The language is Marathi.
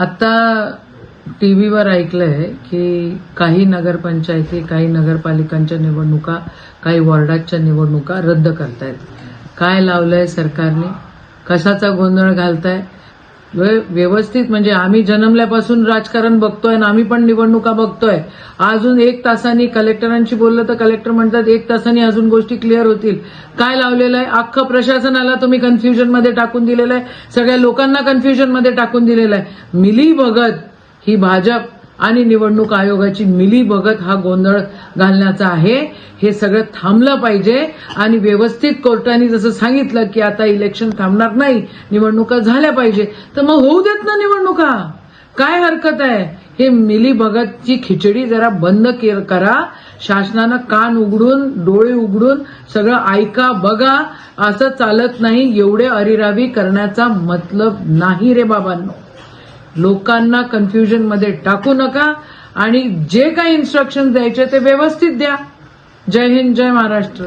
आता टीव्हीवर ऐकलंय की काही नगरपंचायती, काही नगरपालिकांच्या निवडणुका, काही वॉर्डाच्या निवडणुका रद्द करतायत. काय लावलंय सरकारने? कशाचा गोंधळ घालताय? व्यवस्थित म्हणजे आम्ही जन्मल्यापासून राजकारण बघतोय आणि आम्ही पण निवडणुका बघतोय. अजून 1 तासांनी कलेक्टरांशी बोललं तर कलेक्टर म्हणतात 1 तासांनी अजून गोष्टी क्लिअर होतील. काय लावलेलं आहे? अख्खं प्रशासनाला तुम्ही कन्फ्युजनमध्ये टाकून दिलेलं आहे. सगळ्या लोकांना कन्फ्युजनमध्ये टाकून दिलेलं आहे. मिली बघत ही भाजप आणि निवडणूक आयोगाची मिली बघत हा गोंधळ घालण्याचा आहे. हे सगळं थांबलं पाहिजे आणि व्यवस्थित कोर्टाने जसं सांगितलं की आता इलेक्शन थांबणार नाही, निवडणुका झाल्या पाहिजे, तर मग होऊ देत ना निवडणुका. काय हरकत आहे? हे मिली भगतची खिचडी जरा बंद करा. शासनानं कान उघडून, डोळे उघडून सगळं ऐका, बघा. असं चालत नाही. एवढे अरिरावी करण्याचा मतलब नाही रे बाबांनो. लोकांना कन्फ्युजनमध्ये टाकू नका आणि जे काही इन्स्ट्रक्शन द्यायचे ते व्यवस्थित द्या. जय हिंद, जय महाराष्ट्र.